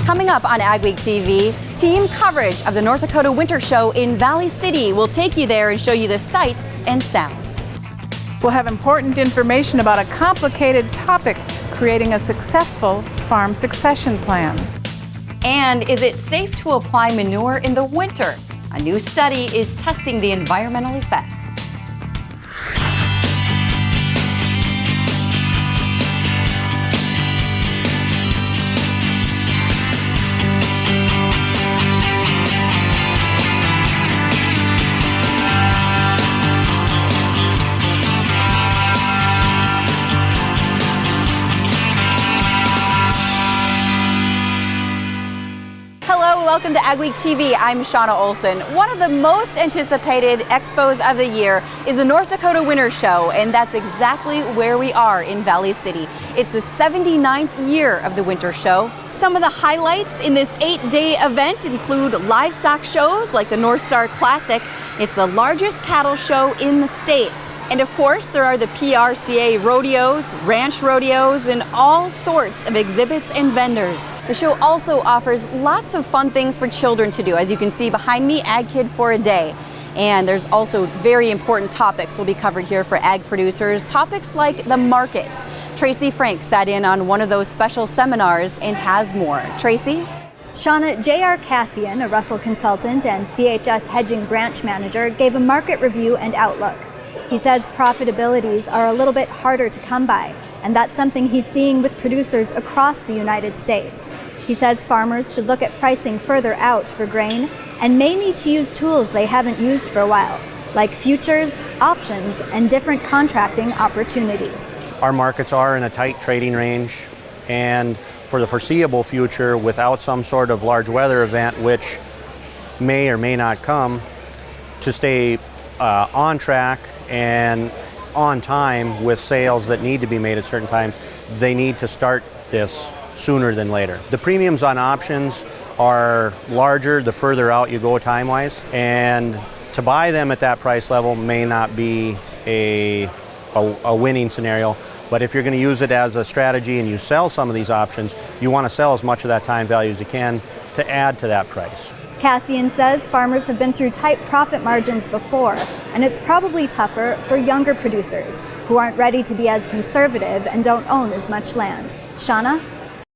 Coming up on AgweekTV, team coverage of the North Dakota Winter Show in Valley City. We'll take you there and show you the sights and sounds. We'll have important information about a complicated topic, creating a successful farm succession plan. And is it safe to apply manure in the winter? A new study is testing the environmental effects. Welcome to AgweekTV. I'm Shauna Olson. One of the most anticipated expos of the year is the North Dakota Winter Show, and that's exactly where we are in Valley City. It's the 79th year of the Winter Show. Some of the highlights in this 8-day event include livestock shows like the North Star Classic. It's the largest cattle show in the state. And of course, there are the PRCA rodeos, ranch rodeos, and all sorts of exhibits and vendors. The show also offers lots of fun things for children to do. As you can see behind me, Ag Kid for a Day. And there's also very important topics will be covered here for ag producers. Topics like the markets. Tracy Frank sat in on one of those special seminars and has more. Tracy? Shauna, J.R. Cassian, a Russell consultant and CHS hedging branch manager, gave a market review and outlook. He says profitabilities are a little bit harder to come by, and that's something he's seeing with producers across the United States. He says farmers should look at pricing further out for grain and may need to use tools they haven't used for a while, like futures, options, and different contracting opportunities. Our markets are in a tight trading range, and for the foreseeable future, without some sort of large weather event, which may or may not come, to stay on track and on time with sales that need to be made at certain times, they need to start this sooner than later. The premiums on options are larger the further out you go time-wise, and to buy them at that price level may not be a winning scenario. But if you're going to use it as a strategy and you sell some of these options, you want to sell as much of that time value as you can to add to that price. Cassian says farmers have been through tight profit margins before, and it's probably tougher for younger producers who aren't ready to be as conservative and don't own as much land. Shauna?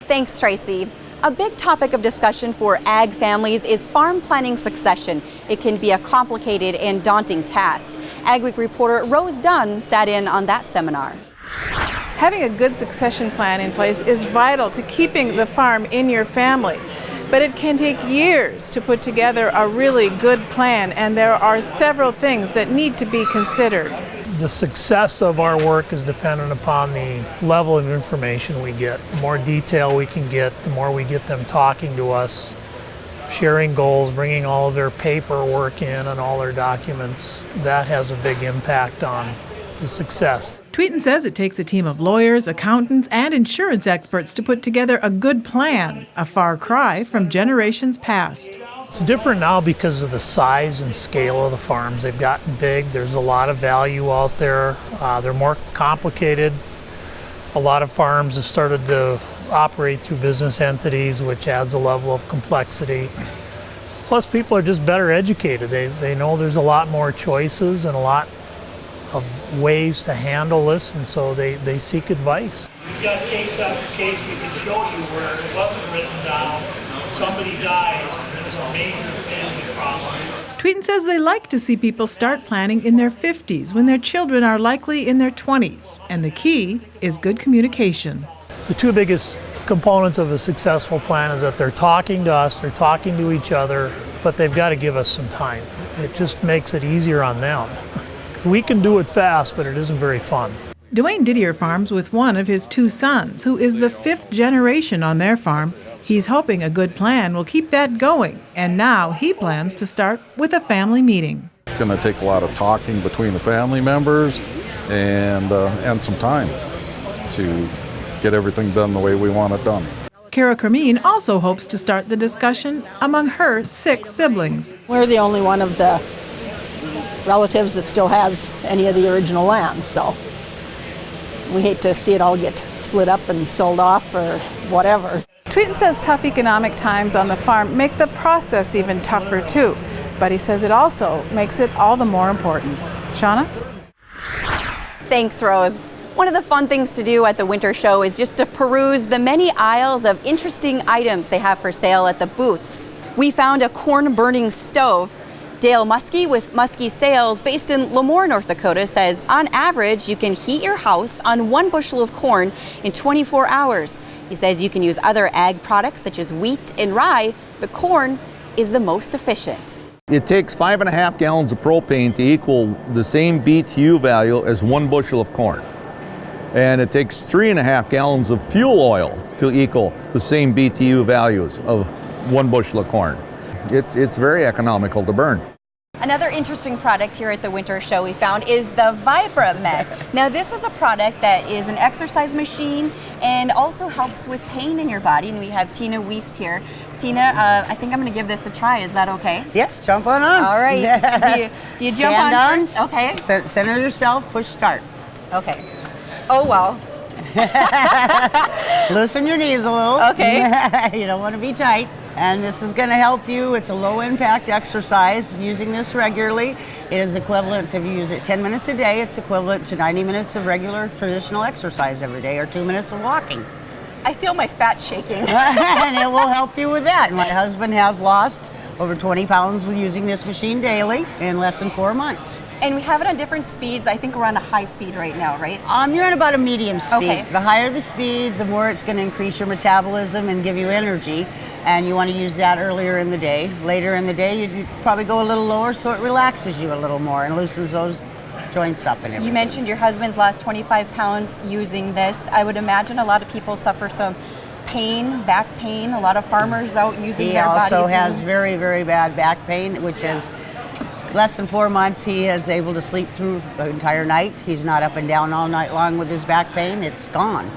Thanks, Tracy. A big topic of discussion for ag families is farm planning succession. It can be a complicated and daunting task. Agweek reporter Rose Dunn sat in on that seminar. Having a good succession plan in place is vital to keeping the farm in your family. But it can take years to put together a really good plan, and there are several things that need to be considered. The success of our work is dependent upon the level of information we get. The more detail we can get, the more we get them talking to us, sharing goals, bringing all of their paperwork in and all their documents. That has a big impact on the success. Tweeten says it takes a team of lawyers, accountants, and insurance experts to put together a good plan, a far cry from generations past. It's different now because of the size and scale of the farms. They've gotten big. There's a lot of value out there. They're more complicated. A lot of farms have started to operate through business entities, which adds a level of complexity. Plus, people are just better educated. They know there's a lot more choices and a lot of ways to handle this, and so they seek advice. We've got case after case we can show you where it wasn't written down, somebody dies, and it's a major family problem. Tweeten says they like to see people start planning in their 50s when their children are likely in their 20s, and the key is good communication. The two biggest components of a successful plan is that they're talking to us, they're talking to each other, but they've got to give us some time. It just makes it easier on them. We can do it fast, but it isn't very fun. Dwayne Didier farms with one of his two sons, who is the 5th generation on their farm. He's hoping a good plan will keep that going, and now he plans to start with a family meeting. It's going to take a lot of talking between the family members and some time to get everything done the way we want it done. Kara Cremeen also hopes to start the discussion among her 6 siblings. We're the only one of the relatives that still has any of the original lands, so we hate to see it all get split up and sold off or whatever. Tweeten says tough economic times on the farm make the process even tougher too, but he says it also makes it all the more important. Shauna? Thanks, Rose. One of the fun things to do at the winter show is just to peruse the many aisles of interesting items they have for sale at the booths. We found a corn-burning stove. Dale Muskie with Muskie Sales, based in Lemoore, North Dakota, says on average you can heat your house on 1 bushel of corn in 24 hours. He says you can use other ag products such as wheat and rye, but corn is the most efficient. It takes 5.5 gallons of propane to equal the same BTU value as 1 bushel of corn. And it takes 3.5 gallons of fuel oil to equal the same BTU values of 1 bushel of corn. It's very economical to burn. Another interesting product here at the winter show we found is the VibraMed. Now this is a product that is an exercise machine and also helps with pain in your body. And we have Tina Wiest here. Tina, I think I'm going to give this a try. Is that okay? Yes, jump on. All right. Do you jump on first? Okay. Center yourself, push start. Okay. Oh, well. Loosen your knees a little. Okay. You don't want to be tight. And this is going to help you. It's a low impact exercise. Using this regularly, it is equivalent to, if you use it 10 minutes a day, it's equivalent to 90 minutes of regular traditional exercise every day, or 2 minutes of walking. I feel my fat shaking. And it will help you with that. My husband has lost over 20 pounds with using this machine daily in less than 4 months. And we have it on different speeds. I think we're on a high speed right now, right? You're on about a medium speed. Okay. The higher the speed, the more it's going to increase your metabolism and give you energy. And you want to use that earlier in the day. Later in the day, you'd probably go a little lower so it relaxes you a little more and loosens those joints up and everything. You mentioned your husband's lost 25 pounds using this. I would imagine a lot of people suffer some pain, back pain. A lot of farmers out using their bodies. He also has very, very bad back pain, which is less than 4 months. He is able to sleep through the entire night. He's not up and down all night long with his back pain. It's gone.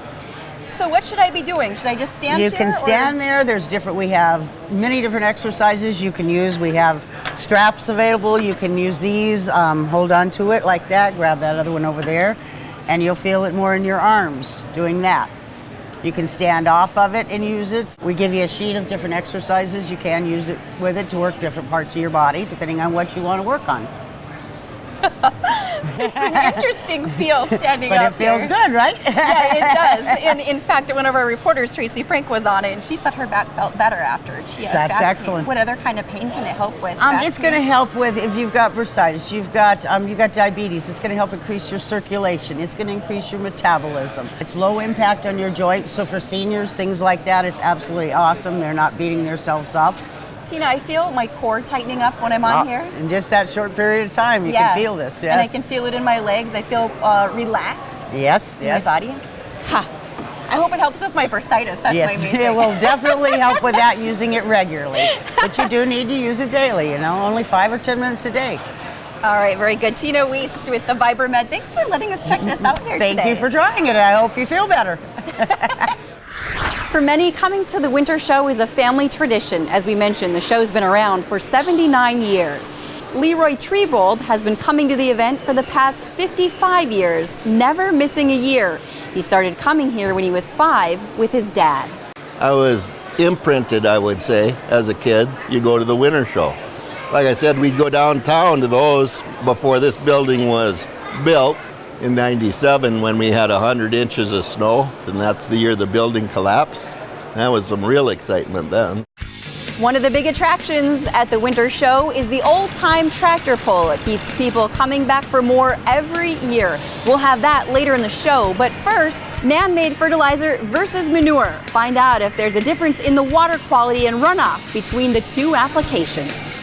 So what should I be doing? Should I just stand here? You can stand there. There's different, we have many different exercises you can use. We have straps available. You can use these, hold on to it like that, grab that other one over there, and you'll feel it more in your arms doing that. You can stand off of it and use it. We give you a sheet of different exercises. You can use it with it to work different parts of your body, depending on what you want to work on. It's an interesting feel standing up But it feels here. good, right? Yeah, it does. And in fact, one of our reporters, Tracy Frank, was on it, and she said her back felt better after. She has That's back excellent. pain. What other kind of pain can it help with? It's going to help with if you've got bursitis, you've got diabetes. It's going to help increase your circulation. It's going to increase your metabolism. It's low impact on your joints, so for seniors, things like that, it's absolutely awesome. They're not beating themselves up. Tina, I feel my core tightening up when I'm on here. In just that short period of time, you can feel this, yes. And I can feel it in my legs. I feel relaxed. Yes, in my body. I hope it helps with my bursitis. That's my main thing. It will definitely help with that, using it regularly. But you do need to use it daily, only 5 or 10 minutes a day. All right, very good. Tina Wiest with the VibraMed. Thanks for letting us check this out here today. Thank you for trying it. I hope you feel better. For many, coming to the winter show is a family tradition. As we mentioned, the show's been around for 79 years. Leroy Trebold has been coming to the event for the past 55 years, never missing a year. He started coming here when he was 5 with his dad. I was imprinted, I would say, as a kid. You go to the winter show. Like I said, we'd go downtown to those before this building was built. In '97, when we had 100 inches of snow, and that's the year the building collapsed. That was some real excitement then. One of the big attractions at the winter show is the old-time tractor pull. It keeps people coming back for more every year. We'll have that later in the show, but first, man-made fertilizer versus manure. Find out if there's a difference in the water quality and runoff between the two applications.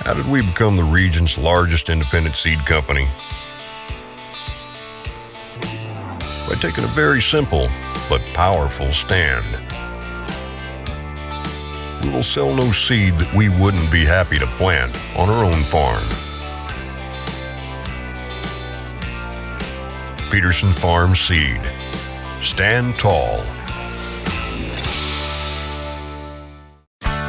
How did we become the region's largest independent seed company? By taking a very simple but powerful stand. We will sell no seed that we wouldn't be happy to plant on our own farm. Peterson Farm Seed. Stand tall.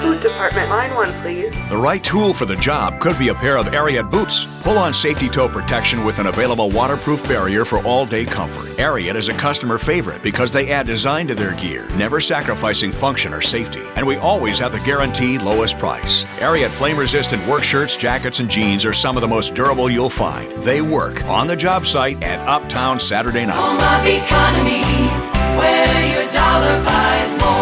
Food department, line 1, please. The right tool for the job could be a pair of Ariat boots. Pull-on safety toe protection with an available waterproof barrier for all-day comfort. Ariat is a customer favorite because they add design to their gear, never sacrificing function or safety. And we always have the guaranteed lowest price. Ariat flame-resistant work shirts, jackets, and jeans are some of the most durable you'll find. They work on the job site at Uptown Saturday night. Home of economy, where your dollar buys more.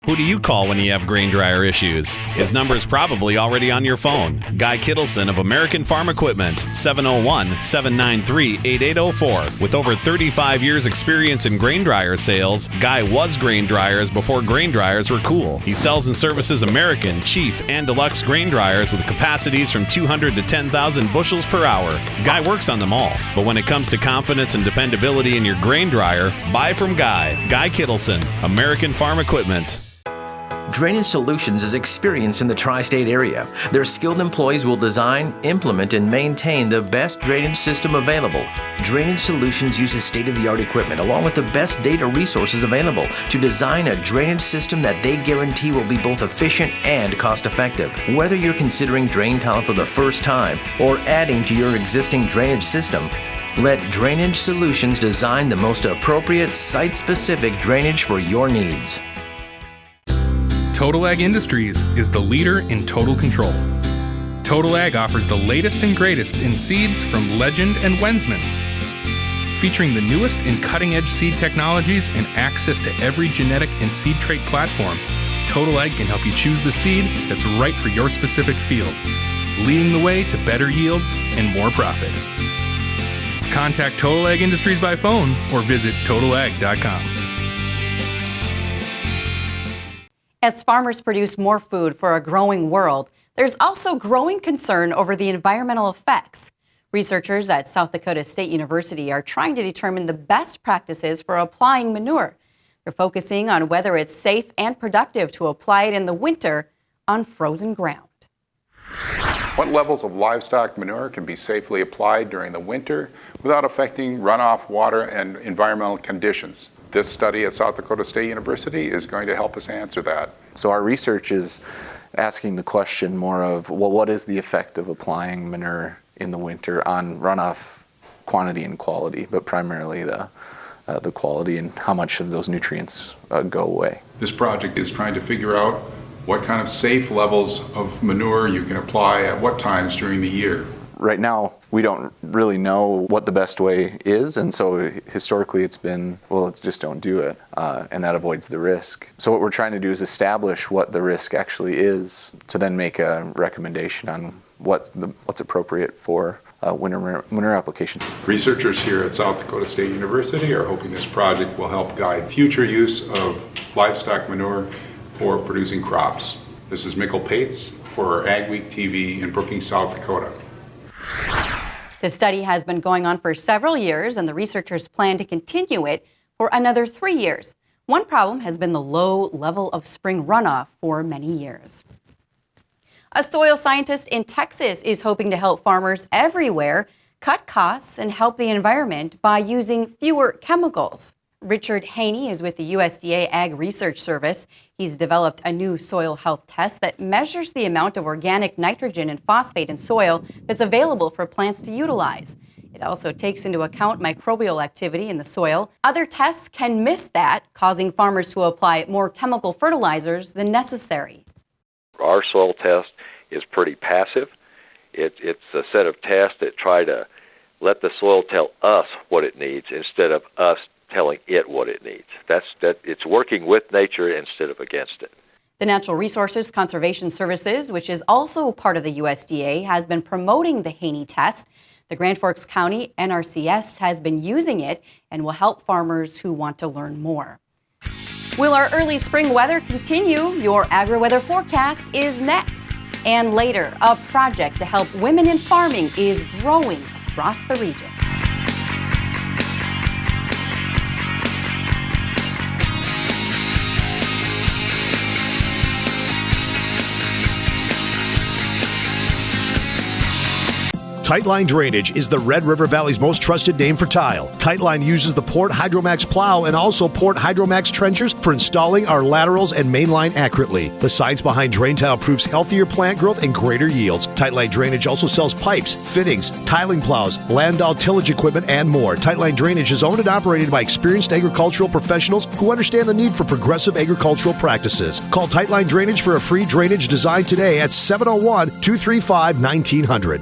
Who do you call when you have grain dryer issues? His number is probably already on your phone. Guy Kittleson of American Farm Equipment, 701-793-8804. With over 35 years experience in grain dryer sales, Guy was grain dryers before grain dryers were cool. He sells and services American, Chief, and Deluxe grain dryers with capacities from 200 to 10,000 bushels per hour. Guy works on them all. But when it comes to confidence and dependability in your grain dryer, buy from Guy. Guy Kittleson, American Farm Equipment. Drainage Solutions is experienced in the tri-state area. Their skilled employees will design, implement, and maintain the best drainage system available. Drainage Solutions uses state-of-the-art equipment along with the best data resources available to design a drainage system that they guarantee will be both efficient and cost-effective. Whether you're considering drain tile for the first time or adding to your existing drainage system, let Drainage Solutions design the most appropriate site-specific drainage for your needs. Total Ag Industries is the leader in total control. Total Ag offers the latest and greatest in seeds from Legend and Wensman. Featuring the newest in cutting-edge seed technologies and access to every genetic and seed trait platform, Total Ag can help you choose the seed that's right for your specific field, leading the way to better yields and more profit. Contact Total Ag Industries by phone or visit totalag.com. As farmers produce more food for a growing world, there's also growing concern over the environmental effects. Researchers at South Dakota State University are trying to determine the best practices for applying manure. They're focusing on whether it's safe and productive to apply it in the winter on frozen ground. What levels of livestock manure can be safely applied during the winter without affecting runoff, water, and environmental conditions? This study at South Dakota State University is going to help us answer that. So our research is asking the question more of, well, what is the effect of applying manure in the winter on runoff quantity and quality, but primarily the quality and how much of those nutrients go away. This project is trying to figure out what kind of safe levels of manure you can apply at what times during the year. Right now, we don't really know what the best way is, and so historically it's been, well, just don't do it, and that avoids the risk. So what we're trying to do is establish what the risk actually is to then make a recommendation on what's appropriate for manure application. Researchers here at South Dakota State University are hoping this project will help guide future use of livestock manure for producing crops. This is Minnkota for AgweekTV in Brookings, South Dakota. The study has been going on for several years, and the researchers plan to continue it for another 3 years. One problem has been the low level of spring runoff for many years. A soil scientist in Texas is hoping to help farmers everywhere cut costs and help the environment by using fewer chemicals. Richard Haney is with the USDA Ag Research Service. He's developed a new soil health test that measures the amount of organic nitrogen and phosphate in soil that's available for plants to utilize. It also takes into account microbial activity in the soil. Other tests can miss that, causing farmers to apply more chemical fertilizers than necessary. Our soil test is pretty passive. It's a set of tests that try to let the soil tell us what it needs instead of us telling it what it needs. It's working with nature instead of against it. The Natural Resources Conservation Services, which is also part of the USDA, has been promoting the Haney test. The Grand Forks County NRCS has been using it and will help farmers who want to learn more. Will our early spring weather continue? Your agri-weather forecast is next. And later, a project to help women in farming is growing across the region. Tightline Drainage is the Red River Valley's most trusted name for tile. Tightline uses the Port Hydromax plow and also Port Hydromax trenchers for installing our laterals and mainline accurately. The science behind drain tile proves healthier plant growth and greater yields. Tightline Drainage also sells pipes, fittings, tiling plows, landau tillage equipment, and more. Tightline Drainage is owned and operated by experienced agricultural professionals who understand the need for progressive agricultural practices. Call Tightline Drainage for a free drainage design today at 701-235-1900.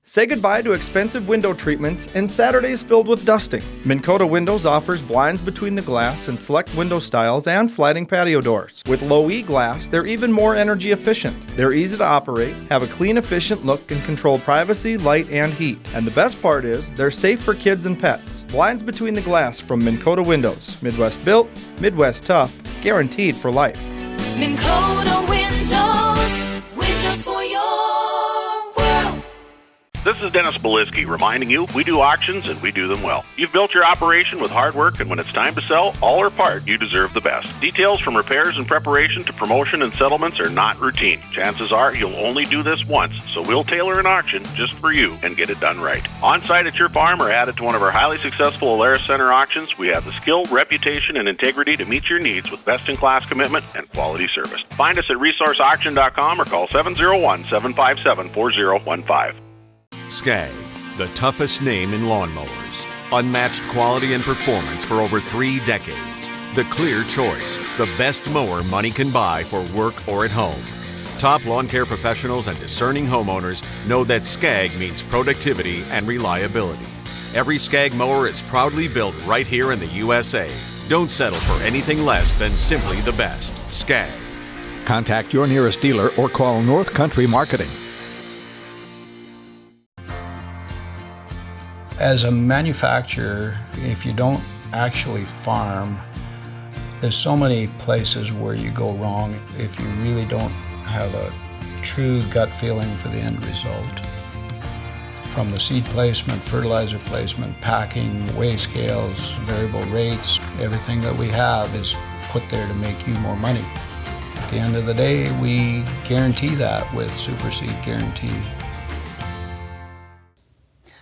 Say goodbye to expensive window treatments and Saturdays filled with dusting. Minnkota Windows offers blinds between the glass and select window styles and sliding patio doors. With low-E glass, they're even more energy efficient. They're easy to operate, have a clean, efficient look, and control privacy, light, and heat. And the best part is, they're safe for kids and pets. Blinds between the glass from Minnkota Windows. Midwest built, Midwest tough, guaranteed for life. Minnkota Windows, windows for your world. This is Dennis Belisky reminding you we do auctions and we do them well. You've built your operation with hard work, and when it's time to sell, all or part, you deserve the best. Details from repairs and preparation to promotion and settlements are not routine. Chances are you'll only do this once, so we'll tailor an auction just for you and get it done right. On-site at your farm or added to one of our highly successful Alaris Center auctions, we have the skill, reputation, and integrity to meet your needs with best-in-class commitment and quality service. Find us at resourceauction.com or call 701-757-4015. Skag, the toughest name in lawnmowers. Unmatched quality and performance for over 3 decades. The clear choice, the best mower money can buy for work or at home. Top lawn care professionals and discerning homeowners know that Skag means productivity and reliability. Every Skag mower is proudly built right here in the USA. Don't settle for anything less than simply the best. Skag. Contact your nearest dealer or call North Country Marketing. As a manufacturer, if you don't actually farm, there's so many places where you go wrong if you really don't have a true gut feeling for the end result. From the seed placement, fertilizer placement, packing, weigh scales, variable rates, everything that we have is put there to make you more money. At the end of the day, we guarantee that with Super Seed Guarantee.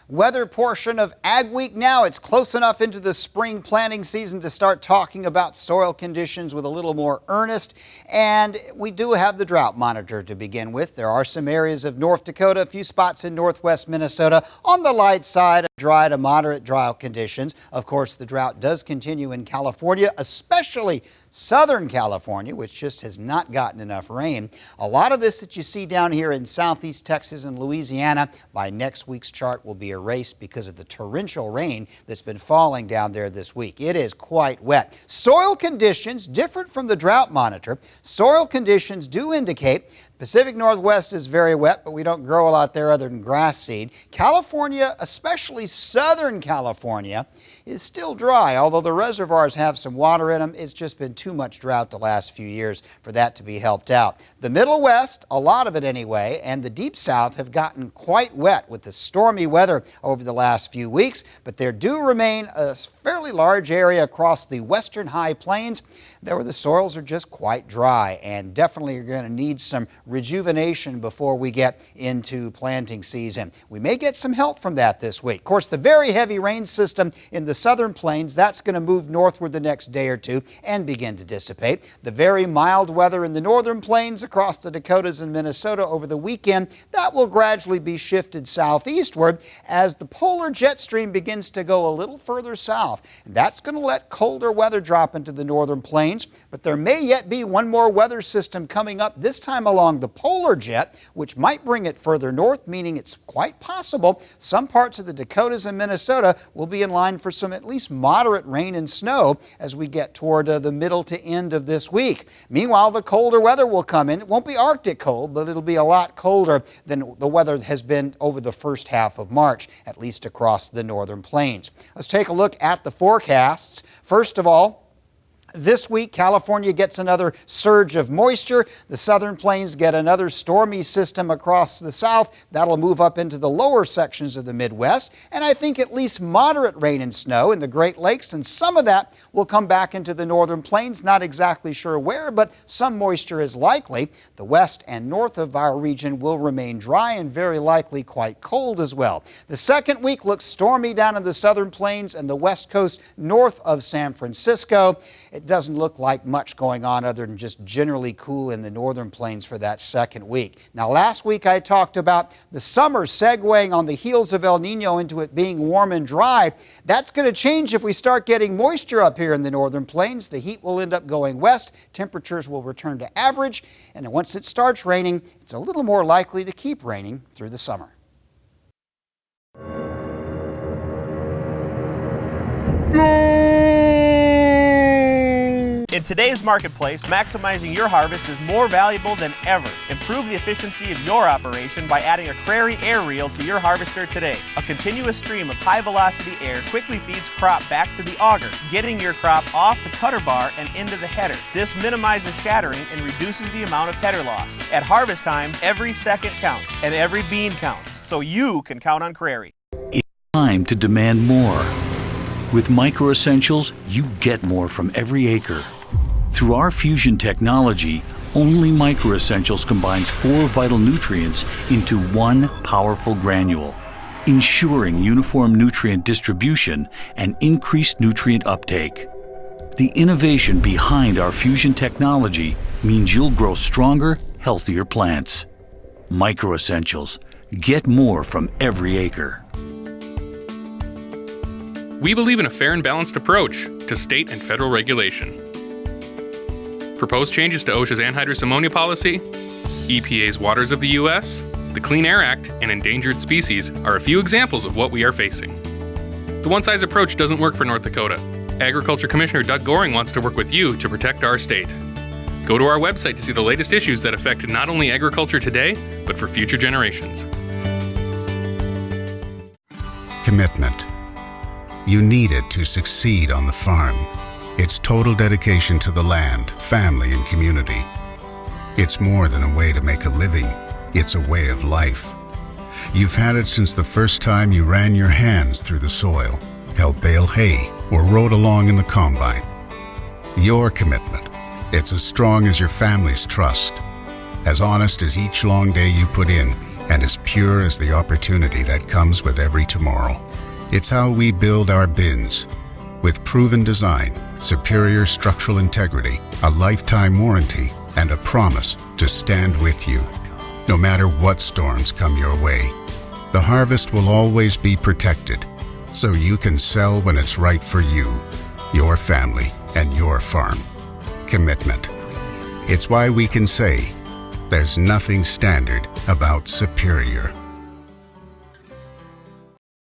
Weather portion of Agweek now. It's close enough into the spring planting season to start talking about soil conditions with a little more earnest. And we do have the drought monitor to begin with. There are some areas of North Dakota, a few spots in northwest Minnesota on the light side of dry to moderate drought conditions. Of course, the drought does continue in California, especially Southern California, which just has not gotten enough rain. A lot of this that you see down here in southeast Texas and Louisiana by next week's chart will be erased because of the torrential rain that's been falling down there this week. It is quite wet. Soil conditions, different from the drought monitor. Soil conditions do indicate Pacific Northwest is very wet, but we don't grow a lot there other than grass seed. California, especially Southern California, is still dry. Although the reservoirs have some water in them, it's just been too much drought the last few years for that to be helped out. The Middle West, a lot of it anyway, and the Deep South have gotten quite wet with the stormy weather over the last few weeks, but there do remain a fairly large area across the western high plains there where the soils are just quite dry and definitely are going to need some rejuvenation before we get into planting season. We may get some help from that this week. Of course, the very heavy rain system in the southern plains, that's going to move northward the next day or two and begin to dissipate. The very mild weather in the northern plains across the Dakotas and Minnesota over the weekend, that will gradually be shifted southeastward as the polar jet stream begins to go a little further south. And that's going to let colder weather drop into the northern plains, but there may yet be one more weather system coming up, this time along the polar jet, which might bring it further north, meaning it's quite possible some parts of the Dakotas and Minnesota will be in line for some at least moderate rain and snow as we get toward the middle to end of this week. Meanwhile, the colder weather will come in. It won't be Arctic cold, but it'll be a lot colder than the weather has been over the first half of March, at least across the northern plains. Let's take a look at the forecasts. First of all, This week, California gets another surge of moisture. The southern plains get another stormy system across the south. That'll move up into the lower sections of the Midwest. And I think at least moderate rain and snow in the Great Lakes. And some of that will come back into the northern plains. Not exactly sure where, but some moisture is likely. The west and north of our region will remain dry and very likely quite cold as well. The second week looks stormy down in the southern plains and the west coast north of San Francisco. It doesn't look like much going on other than just generally cool in the northern plains for that second week. Now, last week I talked about the summer segueing on the heels of El Nino into it being warm and dry. That's going to change if we start getting moisture up here in the northern plains. The heat will end up going west. Temperatures will return to average. And once it starts raining, it's a little more likely to keep raining through the summer. In today's marketplace, maximizing your harvest is more valuable than ever. Improve the efficiency of your operation by adding a Prairie air reel to your harvester today. A continuous stream of high-velocity air quickly feeds crop back to the auger, getting your crop off the cutter bar and into the header. This minimizes shattering and reduces the amount of header loss. At harvest time, every second counts and every bean counts, so you can count on Prairie. It's time to demand more. With Micro Essentials, you get more from every acre. Through our fusion technology, only Micro Essentials combines 4 vital nutrients into one powerful granule, ensuring uniform nutrient distribution and increased nutrient uptake. The innovation behind our fusion technology means you'll grow stronger, healthier plants. Micro Essentials. Get more from every acre. We believe in a fair and balanced approach to state and federal regulation. Proposed changes to OSHA's anhydrous ammonia policy, EPA's Waters of the U.S., the Clean Air Act, and endangered species are a few examples of what we are facing. The one-size approach doesn't work for North Dakota. Agriculture Commissioner Doug Goring wants to work with you to protect our state. Go to our website to see the latest issues that affect not only agriculture today, but for future generations. Commitment. You need it to succeed on the farm. It's total dedication to the land, family, and community. It's more than a way to make a living. It's a way of life. You've had it since the first time you ran your hands through the soil, helped bale hay, or rode along in the combine. Your commitment. It's as strong as your family's trust, as honest as each long day you put in, and as pure as the opportunity that comes with every tomorrow. It's how we build our bins. With proven design, superior structural integrity, a lifetime warranty, and a promise to stand with you, no matter what storms come your way. The harvest will always be protected, so you can sell when it's right for you, your family, and your farm. Commitment. It's why we can say, there's nothing standard about superior.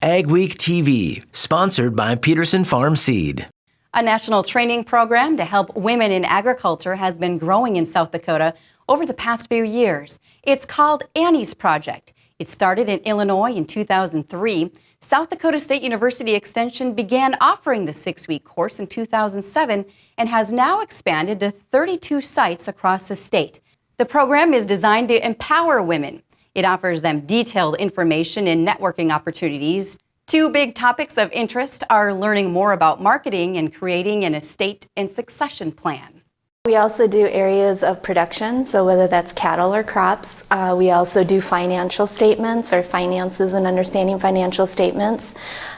AgweekTV, sponsored by Peterson Farm Seed. A national training program to help women in agriculture has been growing in South Dakota over the past few years. It's called Annie's Project. It started in Illinois in 2003. South Dakota State University Extension began offering the 6-week course in 2007 and has now expanded to 32 sites across the state. The program is designed to empower women. It offers them detailed information and networking opportunities. 2 big topics of interest are learning more about marketing and creating an estate and succession plan. We also do areas of production, so whether that's cattle or crops. We also do financial statements or finances and understanding financial statements.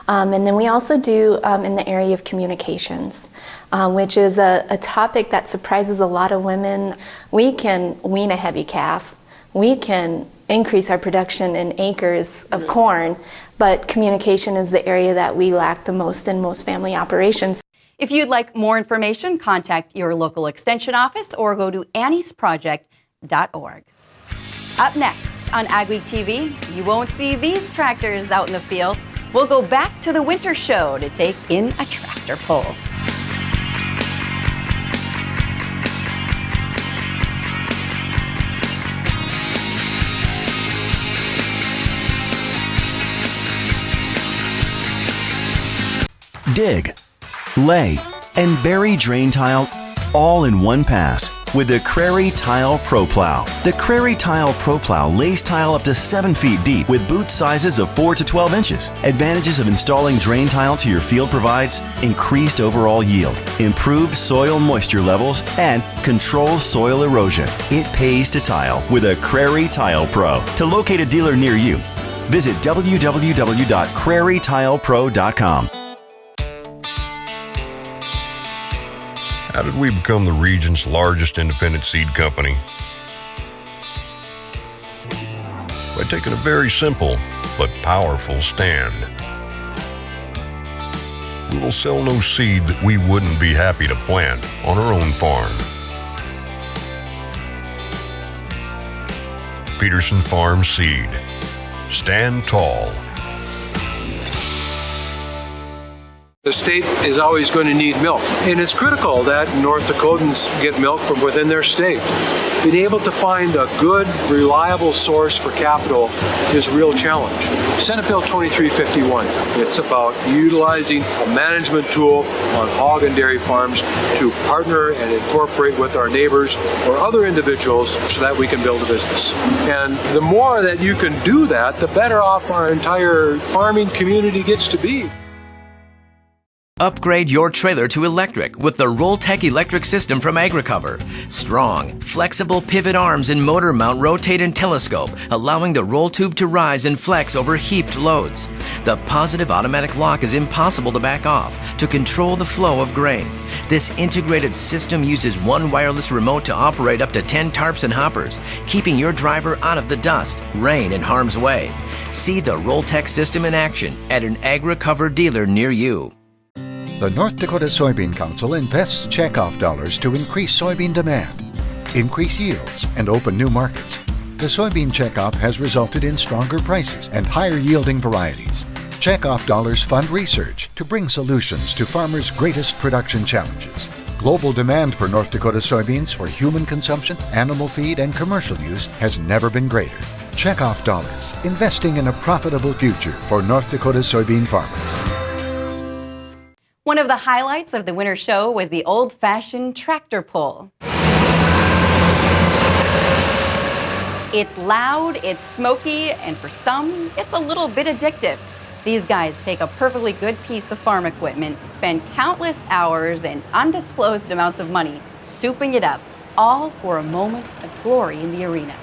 And then we also do in the area of communications, which is a topic that surprises a lot of women. We can wean a heavy calf. We can increase our production in acres of corn, but communication is the area that we lack the most in most family operations. If you'd like more information, contact your local extension office or go to anniesproject.org. Up next on AgweekTV, you won't see these tractors out in the field. We'll go back to the winter show to take in a tractor pull. Dig, lay, and bury drain tile all in one pass with the Crary Tile Pro Plow. The Crary Tile Pro Plow lays tile up to 7 feet deep with boot sizes of 4 to 12 inches. Advantages of installing drain tile to your field provides increased overall yield, improved soil moisture levels, and controls soil erosion. It pays to tile with a Crary Tile Pro. To locate a dealer near you, visit www.crarytilepro.com. How did we become the region's largest independent seed company? By taking a very simple but powerful stand. We will sell no seed that we wouldn't be happy to plant on our own farm. Peterson Farm Seed. Stand tall. The state is always going to need milk, and it's critical that North Dakotans get milk from within their state. Being able to find a good, reliable source for capital is a real challenge. Senate Bill 2351, it's about utilizing a management tool on hog and dairy farms to partner and incorporate with our neighbors or other individuals so that we can build a business. And the more that you can do that, the better off our entire farming community gets to be. Upgrade your trailer to electric with the Rolltech electric system from AgriCover. Strong, flexible pivot arms and motor mount rotate and telescope, allowing the roll tube to rise and flex over heaped loads. The positive automatic lock is impossible to back off to control the flow of grain. This integrated system uses one wireless remote to operate up to 10 tarps and hoppers, keeping your driver out of the dust, rain, and harm's way. See the Rolltech system in action at an AgriCover dealer near you. The North Dakota Soybean Council invests checkoff dollars to increase soybean demand, increase yields, and open new markets. The soybean checkoff has resulted in stronger prices and higher yielding varieties. Checkoff dollars fund research to bring solutions to farmers' greatest production challenges. Global demand for North Dakota soybeans for human consumption, animal feed, and commercial use has never been greater. Checkoff dollars, investing in a profitable future for North Dakota soybean farmers. One of the highlights of the winter show was the old-fashioned tractor pull. It's loud, it's smoky, and for some, it's a little bit addictive. These guys take a perfectly good piece of farm equipment, spend countless hours and undisclosed amounts of money souping it up, all for a moment of glory in the arena.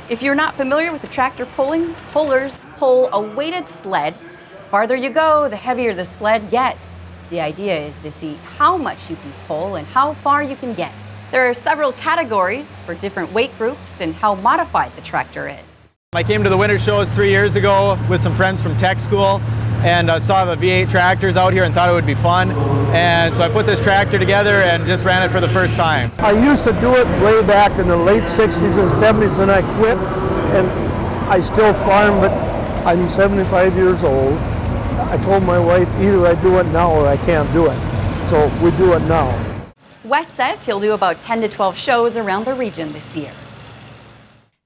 If you're not familiar with the tractor pulling, pullers pull a weighted sled. The farther you go, the heavier the sled gets. The idea is to see how much you can pull and how far you can get. There are several categories for different weight groups and how modified the tractor is. I came to the winter shows 3 years ago with some friends from tech school and saw the V8 tractors out here and thought it would be fun. And so I put this tractor together and just ran it for the first time. I used to do it way back in the late 60s and 70s and I quit. And I still farm, but I'm 75 years old. I told my wife either I do it now or I can't do it. So we do it now. Wes says he'll do about 10 to 12 shows around the region this year.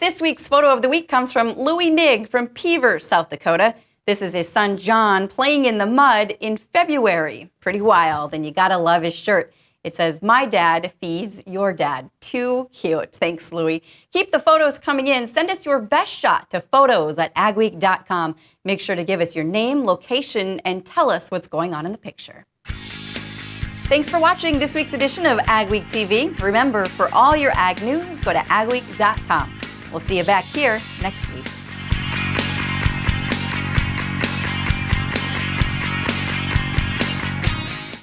This week's photo of the week comes from Louis Nigg from Peaver, South Dakota. This is his son John playing in the mud in February. Pretty wild, and you gotta love his shirt. It says, "My dad feeds your dad." Too cute. Thanks, Louis. Keep the photos coming in. Send us your best shot to photos@agweek.com. Make sure to give us your name, location, and tell us what's going on in the picture. Thanks for watching this week's edition of Agweek TV. Remember, for all your ag news, go to agweek.com. We'll see you back here next week.